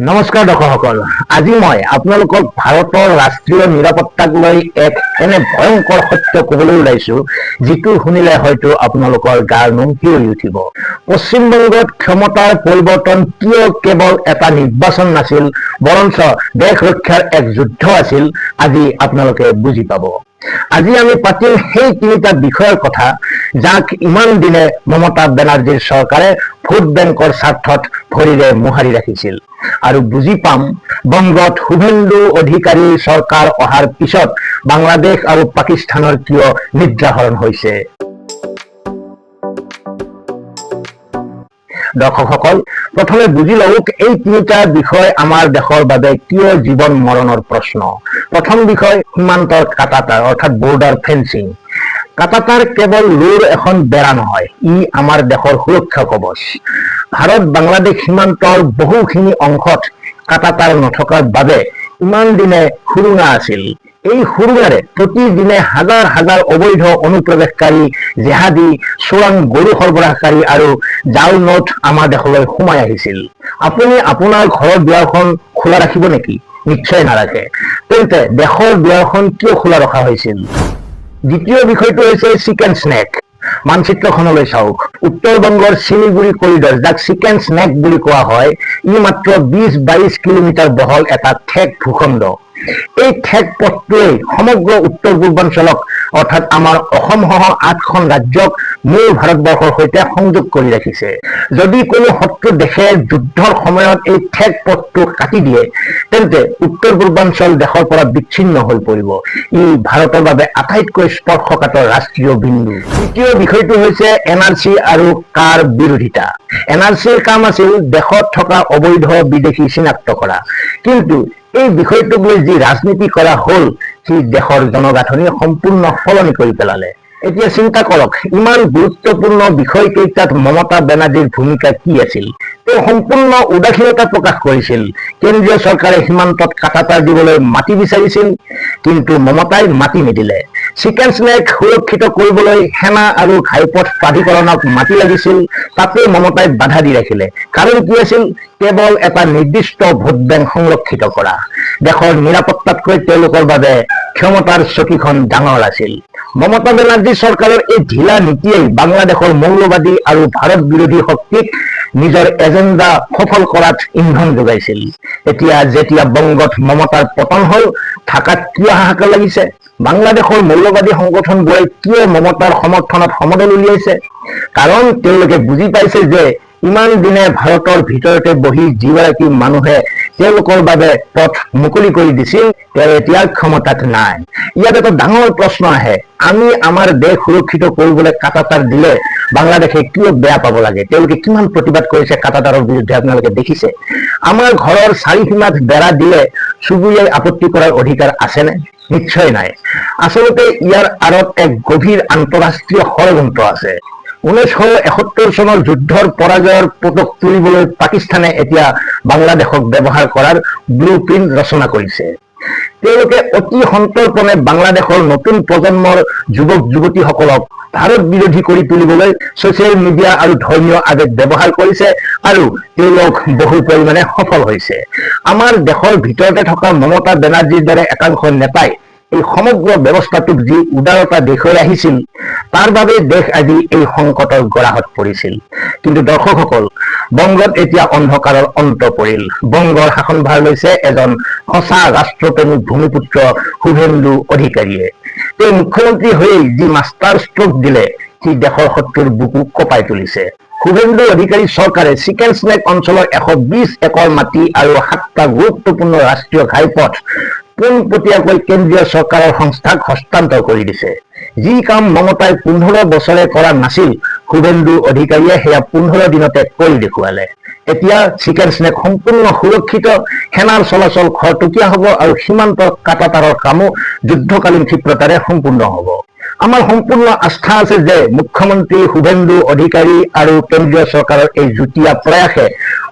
নমস্কাৰ দৰ্শকসকল, আজি মই আপোনালোকক ভাৰতৰ ৰাষ্ট্ৰীয় নিৰাপত্তাক লৈ এক এনে ভয়ংকৰ সত্য ক'বলৈ ওলাইছো যিটো শুনিলে হয়তো আপোনালোকৰ গাৰ নোম শিয়ৰি উঠিব। পশ্চিমবংগত ক্ষমতাৰ পৰিৱৰ্তন কিয় কেৱল এটা নিৰ্বাচন নাছিল, বৰঞ্চ দেশ ৰক্ষাৰ এক যুদ্ধ আছিল, আজি আপোনালোকে বুজি পাব। আজি আমি পাতিম সেই তিনিটা বিষয়ৰ কথা যাক ইমান দিনে মমতা বেনাৰ্জীৰ চৰকাৰে ভোট বেংকৰ স্বাৰ্থত ভৰিৰে মোহাৰি ৰাখিছিল। আৰু বুজি পাম বংগত শুভেন্দু অধিকাৰীৰ চৰকাৰ অহাৰ পিছত বাংলাদেশ আৰু পাকিস্তানৰ কিয় নিদ্ৰাহৰণ হৈছে। দৰ্শকসকল, প্ৰথমে বুজি লওক এই তিনিটা বিষয় আমাৰ দেশৰ বাবে কিয় জীৱন মৰণৰ প্ৰশ্ন। প্ৰথম বিষয় সীমান্তৰ কাটাতাৰ অৰ্থাৎ বৰ্ডাৰ ফেন্সিং। কাটাতাৰ কেৱল লোৰ এখন বেৰা নহয়, ই আমাৰ দেশৰ সুৰক্ষা কৱচ। ভাৰত বাংলাদেশ সীমান্তৰ বহুখিনি অংশত কাটাতাৰ নথকাৰ বাবে ইমান দিনে সুৰুঙা আছিল। এই সুৰুঙাৰে প্ৰতিদিনে হাজাৰ হাজাৰ অবৈধ অনুপ্ৰৱেশকাৰী, জেহাদী, চোৰাং গৰু সৰবৰাহকাৰী আৰু জাল নোট আমাৰ দেশলৈ সোমাই আহিছিল। আপুনি আপোনাৰ ঘৰৰ দুৱাৰখন খোলা ৰাখিব নেকি? নিশ্চয় নাৰাখে। তেন্তে দেশৰ দুৱাৰখন কিয় খোলা ৰখা হৈছিল? দ্বিতীয় বিষয়টো হৈছে চিকেন স্নেক। মানচিত্ৰখনলৈ চাওক। উত্তৰ বংগৰ শিলিগুৰি কৰিডৰ, যাক চিকেন স্নেক বুলি কোৱা হয়, ই মাত্ৰ 20-22 কিলোমিটাৰ বহল এটা ঠেক ভূখণ্ড। এই ঠেক পথটোৱেই সমগ্ৰ উত্তৰ পূৰ্বাঞ্চলক অৰ্থাৎ আমাৰ অসমসহ 8খন ৰাজ্যক মূল ভাৰতবৰ্ষৰ সৈতে সংযোগ কৰি ৰাখিছে। যদি কোনো শত্ৰু দেশে যুদ্ধৰ সময়ত এই ঠেক পথটো কাটি দিয়ে, তেন্তে উত্তৰ পূৰ্বাঞ্চল দেশৰ পৰা বিচ্ছিন্ন হৈ পৰিব। ই ভাৰতৰ বাবে আটাইতকৈ স্পৰ্শকাতৰ ৰাষ্ট্ৰীয় বিন্দু। তৃতীয় বিষয়টো হৈছে NRC আৰু কাৰ বিৰোধিতা। NRCৰ কাম আছিল দেশত থকা অবৈধ বিদেশী চিনাক্ত কৰা, কিন্তু এই বিষয়টোক লৈ যি ৰাজনীতি কৰা হ'ল, সি দেশৰ জনগাঁথনি সম্পূৰ্ণ সলনি কৰি পেলালে। এতিয়া চিন্তা কৰক, ইমান গুৰুত্বপূৰ্ণ বিষয়কেইটাত মমতা বেনাৰ্জীৰ ভূমিকা কি আছিল? তেওঁ সম্পূৰ্ণ উদাসীনতা প্ৰকাশ কৰিছিল। কেন্দ্ৰীয় চৰকাৰে সীমান্তত কাটাতাৰ দিবলৈ মাটি বিচাৰিছিল, কিন্তু মমতাই মাটি নিদিলে। চিকেন স্নেক সুৰক্ষিত কৰিবলৈ সেনা আৰু ঘাইপথ প্ৰাধিকৰণক মাটি লাগিছিল, তাতে মমতাই বাধা দি ৰাখিলে। কাৰণ কি আছিল? কেৱল এটা নিৰ্দিষ্ট ভোট বেংক সংৰক্ষিত কৰা। দেশৰ নিৰাপত্তাতকৈ তেওঁলোকৰ বাবে ক্ষমতাৰ চকীখন ডাঙৰ আছিল। মমতা বেনাৰ্জী চৰকাৰৰ এই ঢিলা নীতিয়েই বাংলাদেশৰ মৌলবাদী আৰু ভাৰত বিৰোধী শক্তিক নিজৰ এজেণ্ডা সফল কৰাত ইন্ধন যোগাইছিল। এতিয়া যেতিয়া বংগত মমতাৰ পতন হ'ল, ঢাকাত কিয় হাহাকাৰ লাগিছে? বাংলাদেশৰ মৌলবাদী সংগঠনবোৰে কিয় মমতাৰ সমৰ্থনত সমদল উলিয়াইছে? কাৰণ তেওঁলোকে বুজি পাইছে যে ইমান দিনে ভাৰতৰ ভিতৰতে বহি যিগৰাকী মানুহে তেওঁলোকৰ বাবে পথ মুকলি কৰি দিছিল, তেওঁ এতিয়া ক্ষমতাত নাই। ইয়াত এটা ডাঙৰ প্ৰশ্ন আহে, আমি আমাৰ দেশ সুৰক্ষিত কৰিবলৈ কাটাতাৰ দিলে বাংলাদেশে কিয় বেয়া পাব লাগে? তেওঁলোকে কিমান প্ৰতিবাদ কৰিছে কাটাতাৰৰ বিৰুদ্ধে আপোনালোকে দেখিছে। আমাৰ ঘৰৰ চাৰিসীমাত বেৰা দিলে চুবুৰীয়াই আপত্তি কৰাৰ অধিকাৰ আছেনে? নিশ্চয় নাই। আচলতে ইয়াৰ আঁৰত এক গভীৰ আন্তঃৰাষ্ট্ৰীয় ষড়যন্ত্ৰ আছে। 1971 চনৰ যুদ্ধৰ পৰাজয়ৰ পদক তুলিবলৈ পাকিস্তানে এতিয়া বাংলাদেশক ব্যৱহাৰ কৰাৰ ব্লুপ্ৰিণ্ট ৰচনা কৰিছে। তেওঁলোকে অতি সন্তৰ্পণে বাংলাদেশৰ নতুন প্ৰজন্মৰ যুৱক যুৱতীসকলক ভাৰত বিৰোধী কৰি তুলিবলৈ ছচিয়েল মিডিয়া আৰু ধৰ্মীয় আৱেগ ব্যৱহাৰ কৰিছে, আৰু তেওঁলোক বহু পৰিমাণে সফল হৈছে। আমাৰ দেশৰ ভিতৰতে থকা মমতা বেনাৰ্জীৰ দৰে একাংশ নেতাই এই সমগ্ৰ ব্যৱস্থাটোক যি উদাৰতা দেখুৱাই আহিছিল, তাৰ বাবে দেশ আজি এই সংকটৰ গৰাহত পৰিছিল। কিন্তু দৰ্শকসকল, বংগত এতিয়া অন্ধকাৰৰ অন্ত পৰিল। বংগৰ শাসনভাৰ লৈছে এজন সঁচা ৰাষ্ট্ৰপ্ৰেমিক ভূমিপুত্ৰ শুভেন্দু অধিকাৰীয়ে। তেওঁ মুখ্যমন্ত্ৰী হৈয়েই যি মাষ্টাৰ ষ্ট্ৰোক দিলে, সি দেশৰ শত্ৰুৰ বুকু কঁপাই তুলিছে। শুভেন্দু অধিকাৰী চৰকাৰে চিকেন স্নেক অঞ্চলৰ 120 একৰ মাটি আৰু 7টা গুৰুত্বপূৰ্ণ ৰাষ্ট্ৰীয় ঘাইপথ পোনপটীয়াকৈ কেন্দ্ৰীয় চৰকাৰৰ সংস্থাক হস্তান্তৰ কৰি দিছে। যি কাম মমতাই 15 বছৰে কৰা নাছিল, শুভেন্দু অধিকাৰীয়ে সেয়া 15 দিনতে কৰি দেখুৱালে। এতিয়া চিকেন স্নেক সম্পূৰ্ণ সুৰক্ষিত, সেনাৰ চলাচল খৰতকীয়া হ'ব আৰু সীমান্তৰ কাটাতাৰৰ কামো যুদ্ধকালীন ক্ষিপ্ৰতাৰে সম্পূৰ্ণ হ'ব। আমাৰ সম্পূৰ্ণ আস্থা আছে যে মুখ্যমন্ত্ৰী শুভেন্দু অধিকাৰী আৰু কেন্দ্ৰীয় চৰকাৰৰ এই যুটীয়া প্ৰয়াসে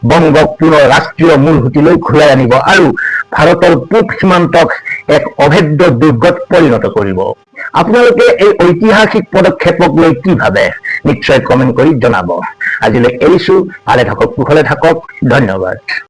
বংগক পুনৰ ৰাষ্ট্ৰীয় মূলসুঁতিলৈ ঘূৰাই আনিব আৰু ভাৰতৰ পূব সীমান্তক এক অভেদ্য দুৰ্গত পৰিণত কৰিব। আপোনালোকে এই ঐতিহাসিক পদক্ষেপক লৈ কি ভাবে? নিশ্চয় কমেণ্ট কৰি জনাব। আজিলৈ এৰিছো। ভালে থাকক, কুশলে থাকক। ধন্যবাদ।